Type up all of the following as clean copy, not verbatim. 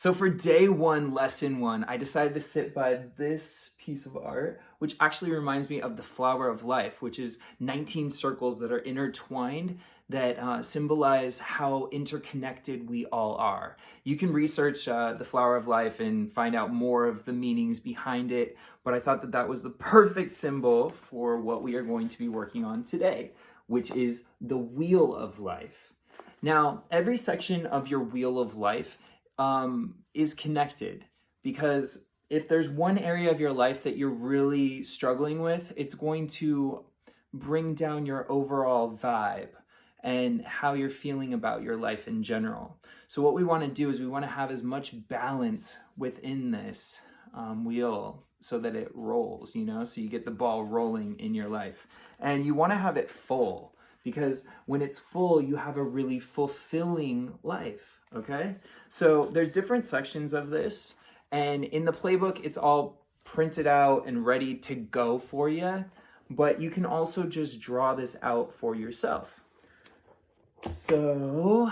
So for day one, lesson one, I decided to sit by this piece of art, which actually reminds me of the flower of life, which is 19 circles that are intertwined that symbolize how interconnected we all are. You can research the flower of life and find out more of the meanings behind it, but I thought that that was the perfect symbol for what we are going to be working on today, which is the wheel of life. Now, every section of your wheel of life is connected, because if there's one area of your life that you're really struggling with, it's going to bring down your overall vibe and how you're feeling about your life in general. So what we want to do is we want to have as much balance within this wheel so that it rolls, so you get the ball rolling in your life. And you want to have it full, because when it's full, you have a really fulfilling life, okay? So there's different sections of this, and in the playbook, it's all printed out and ready to go for you, but you can also just draw this out for yourself. So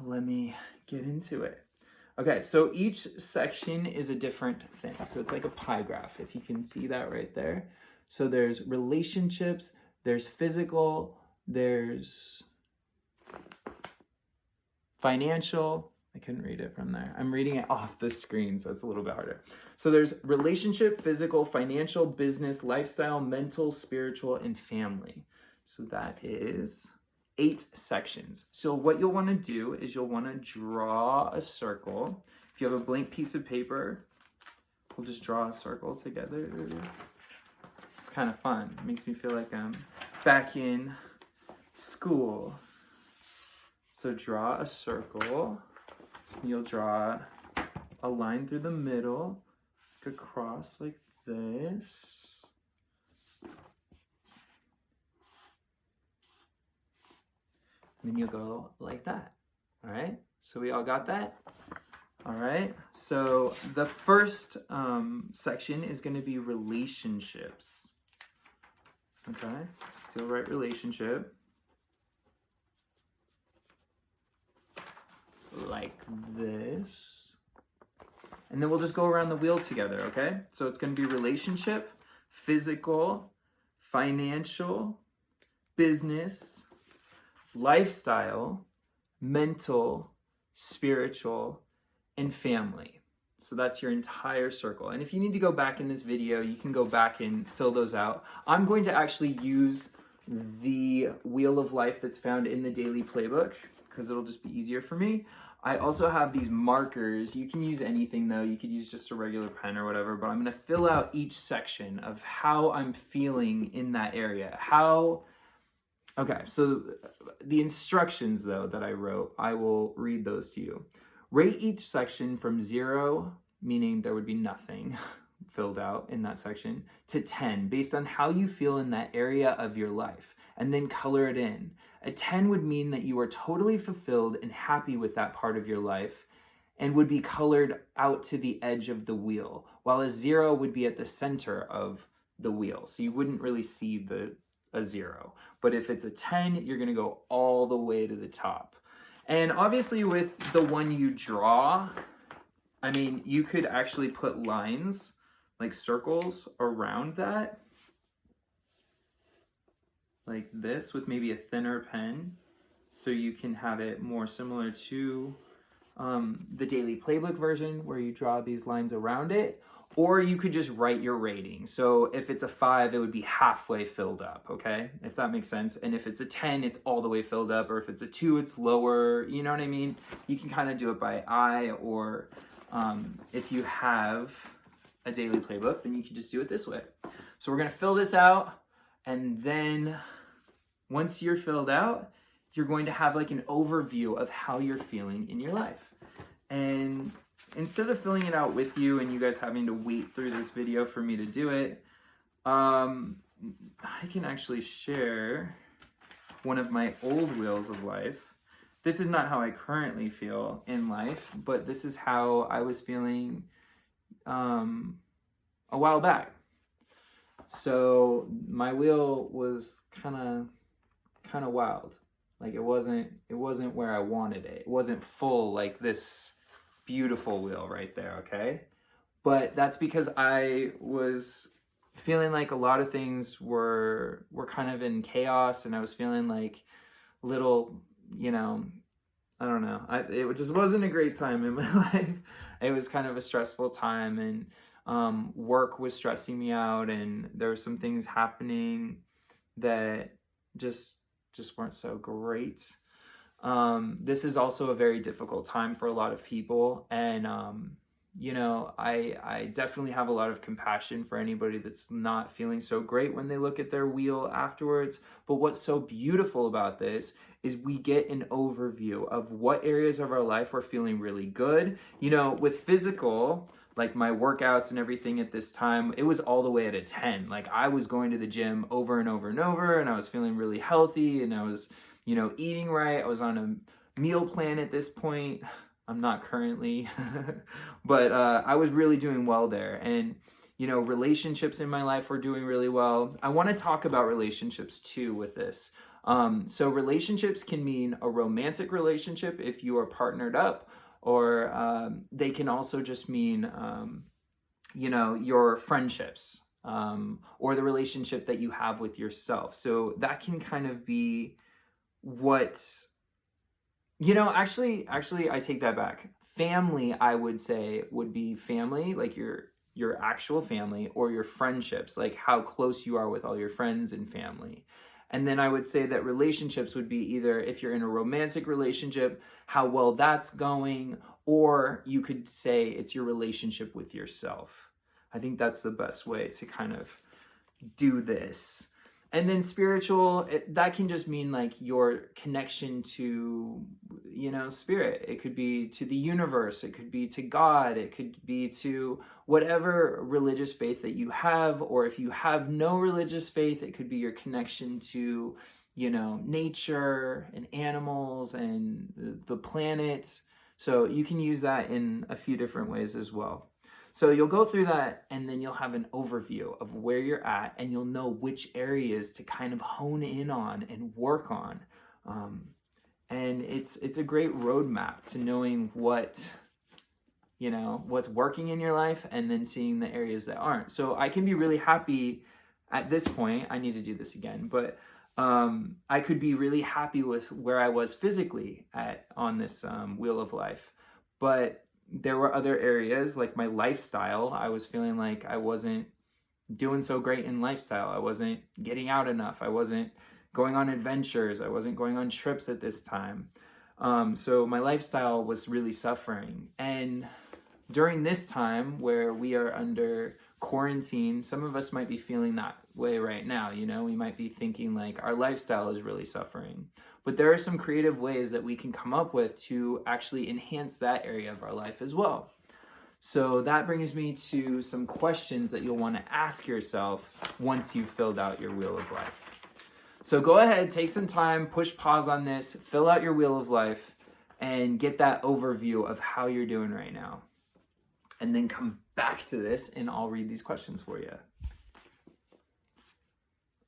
let me get into it. Okay, so each section is a different thing. So it's like a pie graph, if you can see that right there. So there's relationships, there's physical, there's financial. I couldn't read it from there. I'm reading it off the screen, so it's a little bit harder. So there's relationship, physical, financial, business, lifestyle, mental, spiritual, and family. So that is 8 sections. So what you'll want to do is you'll want to draw a circle. If you have a blank piece of paper, we'll just draw a circle together. It's kind of fun. It makes me feel like I'm back in school. So draw a circle. You'll draw a line through the middle, across like this. And then you'll go like that. All right, so we all got that? All right, so the first section is going to be relationships. Okay, so you'll write relationship like this. And then we'll just go around the wheel together, okay? So it's going to be relationship, physical, financial, business, lifestyle, mental, spiritual, and family. So that's your entire circle. And if you need to go back in this video, you can go back and fill those out. I'm going to actually use the wheel of life that's found in the daily playbook, because it'll just be easier for me. I also have these markers. You can use anything though. You could use just a regular pen or whatever, but I'm gonna fill out each section of how I'm feeling in that area. Okay, so the instructions though that I wrote, I will read those to you. Rate each section from 0, meaning there would be nothing filled out in that section, to 10, based on how you feel in that area of your life, and then color it in. A 10 would mean that you are totally fulfilled and happy with that part of your life and would be colored out to the edge of the wheel, while a 0 would be at the center of the wheel. So you wouldn't really see a 0. But if it's a 10, you're gonna go all the way to the top. And obviously with the one you draw, I mean, you could actually put lines, like circles around that, like this, with maybe a thinner pen, so you can have it more similar to the daily playbook version where you draw these lines around it. Or you could just write your rating. So if it's a 5, it would be halfway filled up, okay? If that makes sense. And if it's a 10, it's all the way filled up. Or if it's a 2, it's lower. You know what I mean? You can kind of do it by eye, or if you have a daily playbook, then you can just do it this way. So we're gonna fill this out, and then once you're filled out, you're going to have like an overview of how you're feeling in your life. And instead of filling it out with you and you guys having to wait through this video for me to do it, I can actually share one of my old wheels of life. This is not how I currently feel in life, but this is how I was feeling a while back. So my wheel was kind of wild. Like it wasn't where I wanted it. It wasn't full like this beautiful wheel right there, okay? But that's because I was feeling like a lot of things were kind of in chaos, and I was feeling like little, I don't know. It just wasn't a great time in my life. It was kind of a stressful time, and work was stressing me out, and there were some things happening that just weren't so great. This is also a very difficult time for a lot of people, and I definitely have a lot of compassion for anybody that's not feeling so great when they look at their wheel afterwards. But what's so beautiful about this is we get an overview of what areas of our life are feeling really good. With physical, like my workouts and everything at this time, it was all the way at a 10. Like I was going to the gym over and over and over, and I was feeling really healthy, and I was, eating right. I was on a meal plan at this point. I'm not currently, but I was really doing well there. And, relationships in my life were doing really well. I want to talk about relationships too with this. So relationships can mean a romantic relationship if you are partnered up, or they can also just mean, your friendships, or the relationship that you have with yourself. So that can kind of be what, actually, I take that back. Family, I would say, would be family, like your actual family, or your friendships, like how close you are with all your friends and family. And then I would say that relationships would be either, if you're in a romantic relationship, how well that's going, or you could say it's your relationship with yourself. I think that's the best way to kind of do this. And then spiritual, that can just mean like your connection to, spirit. It could be to the universe. It could be to God. It could be to whatever religious faith that you have. Or if you have no religious faith, it could be your connection to, nature and animals and the planet. So you can use that in a few different ways as well. So you'll go through that, and then you'll have an overview of where you're at, and you'll know which areas to kind of hone in on and work on. And it's a great roadmap to knowing what's working in your life, and then seeing the areas that aren't. So I can be really happy at this point. I need to do this again, but I could be really happy with where I was physically on this wheel of life. But there were other areas, like my lifestyle. I was feeling like I wasn't doing so great in lifestyle. I wasn't getting out enough. I wasn't going on adventures. I wasn't going on trips at this time. So my lifestyle was really suffering. And during this time where we are under quarantine, some of us might be feeling that way right now. We might be thinking like our lifestyle is really suffering. But there are some creative ways that we can come up with to actually enhance that area of our life as well. So that brings me to some questions that you'll want to ask yourself once you've filled out your wheel of life. So go ahead, take some time, push pause on this, fill out your wheel of life, and get that overview of how you're doing right now. And then come back to this, and I'll read these questions for you.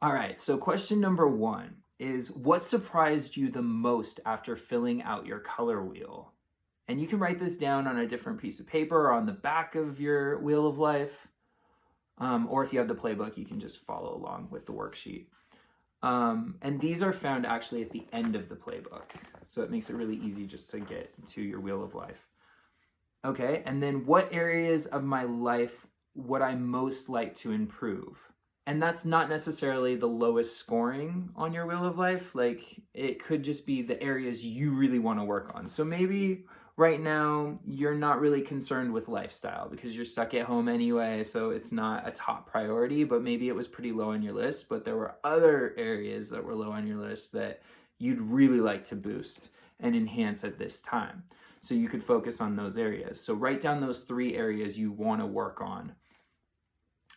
All right, so question number 1 is, what surprised you the most after filling out your color wheel? And you can write this down on a different piece of paper or on the back of your wheel of life. Or if you have the playbook, you can just follow along with the worksheet. And these are found actually at the end of the playbook. So it makes it really easy just to get to your wheel of life. Okay, and then what areas of my life would I most like to improve? And that's not necessarily the lowest scoring on your wheel of life. Like, it could just be the areas you really want to work on. So maybe right now you're not really concerned with lifestyle because you're stuck at home anyway, so it's not a top priority, but maybe it was pretty low on your list, but there were other areas that were low on your list that you'd really like to boost and enhance at this time. So you could focus on those areas. So write down those 3 areas you want to work on.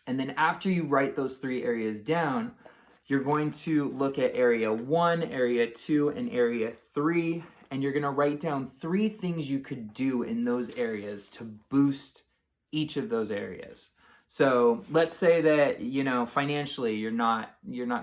And then after you write those 3 areas down, you're going to look at area 1, area 2, and area 3, and you're going to write down 3 things you could do in those areas to boost each of those areas. So let's say that, financially you're not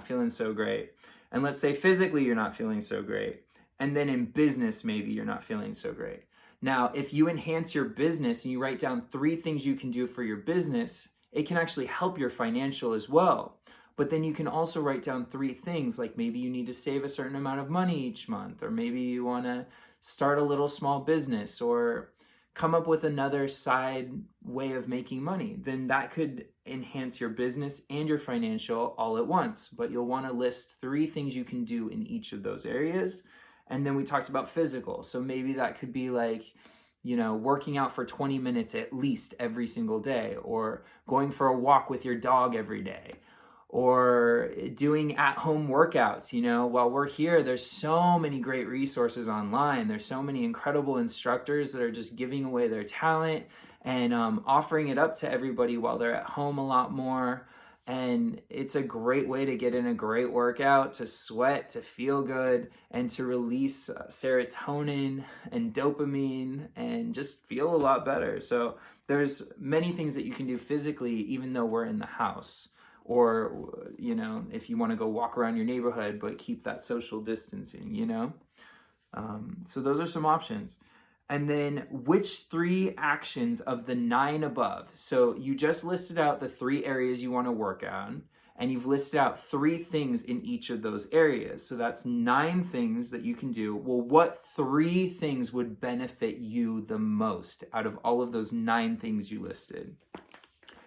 feeling so great. And let's say physically you're not feeling so great. And then in business, maybe you're not feeling so great. Now, if you enhance your business and you write down 3 things you can do for your business, it can actually help your financial as well. But then you can also write down 3 things, like maybe you need to save a certain amount of money each month, or maybe you want to start a little small business, or come up with another side way of making money. Then that could enhance your business and your financial all at once. But you'll want to list 3 things you can do in each of those areas. And then we talked about physical. So maybe that could be like, working out for 20 minutes at least every single day, or going for a walk with your dog every day, or doing at-home workouts. While we're here, there's so many great resources online. There's so many incredible instructors that are just giving away their talent and offering it up to everybody while they're at home a lot more. And it's a great way to get in a great workout, to sweat, to feel good, and to release serotonin and dopamine and just feel a lot better. So there's many things that you can do physically, even though we're in the house. Or, if you want to go walk around your neighborhood, but keep that social distancing, So those are some options. And then which 3 actions of the 9 above? So you just listed out the 3 areas you want to work on, and you've listed out 3 things in each of those areas. So that's 9 things that you can do. Well, what 3 things would benefit you the most out of all of those 9 things you listed?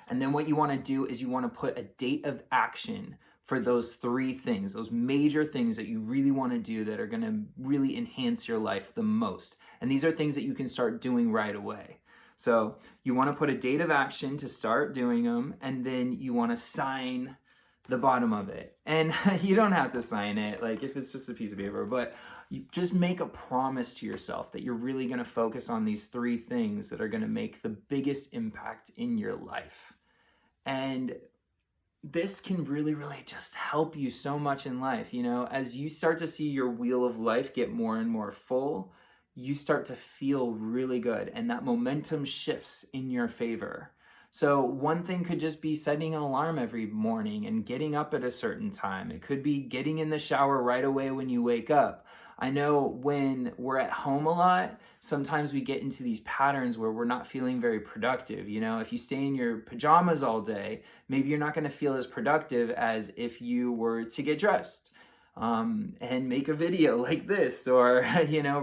And then what you want to do is you want to put a date of action for those 3 things, those major things that you really want to do that are going to really enhance your life the most. And these are things that you can start doing right away. So you want to put a date of action to start doing them, and then you want to sign the bottom of it. And you don't have to sign it, like if it's just a piece of paper, but you just make a promise to yourself that you're really going to focus on these 3 things that are going to make the biggest impact in your life. And this can really, really just help you so much in life. As you start to see your wheel of life get more and more full, you start to feel really good, and that momentum shifts in your favor. So one thing could just be setting an alarm every morning and getting up at a certain time. It could be getting in the shower right away when you wake up. I know when we're at home a lot, sometimes we get into these patterns where we're not feeling very productive. If you stay in your pajamas all day, maybe you're not going to feel as productive as if you were to get dressed and make a video like this, or,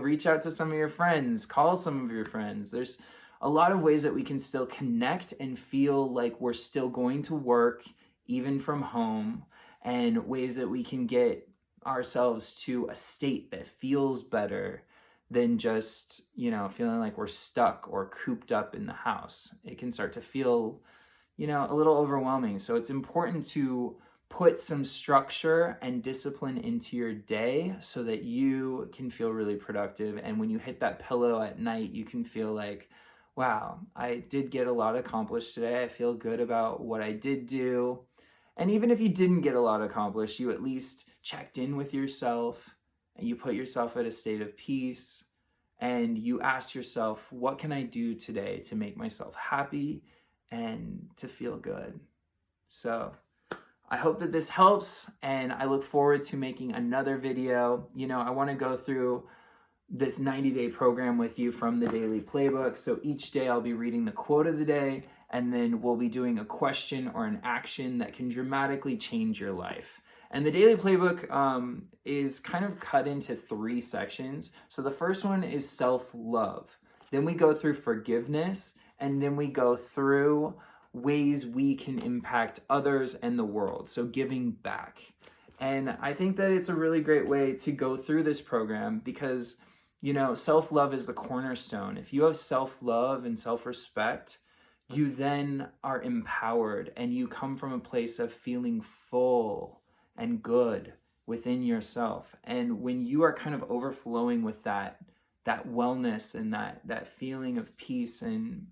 reach out to some of your friends, call some of your friends. There's a lot of ways that we can still connect and feel like we're still going to work, even from home, and ways that we can get ourselves to a state that feels better than just, feeling like we're stuck or cooped up in the house. It can start to feel, a little overwhelming. So it's important to put some structure and discipline into your day so that you can feel really productive. And when you hit that pillow at night, you can feel like, wow, I did get a lot accomplished today. I feel good about what I did do. And even if you didn't get a lot accomplished, you at least checked in with yourself and you put yourself at a state of peace, and you asked yourself, what can I do today to make myself happy and to feel good? So I hope that this helps, and I look forward to making another video. I want to go through this 90-day program with you from the Daily Playbook. So each day I'll be reading the quote of the day, and then we'll be doing a question or an action that can dramatically change your life. And the Daily Playbook is kind of cut into 3 sections. So the first one is self-love. Then we go through forgiveness, and then we go through ways we can impact others and the world. So giving back. And I think that it's a really great way to go through this program because, self-love is the cornerstone. If you have self-love and self-respect, you then are empowered and you come from a place of feeling full and good within yourself. And when you are kind of overflowing with that wellness and that feeling of peace and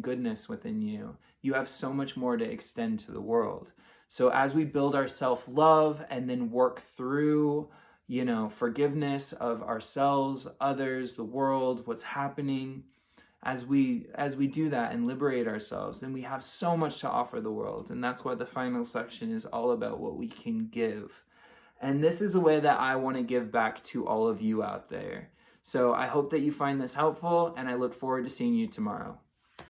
goodness within you, you have so much more to extend to the world. So as we build our self-love and then work through, forgiveness of ourselves, others, the world, what's happening, as we do that and liberate ourselves, then we have so much to offer the world. And that's why the final section is all about what we can give. And this is a way that I want to give back to all of you out there. So I hope that you find this helpful, and I look forward to seeing you tomorrow.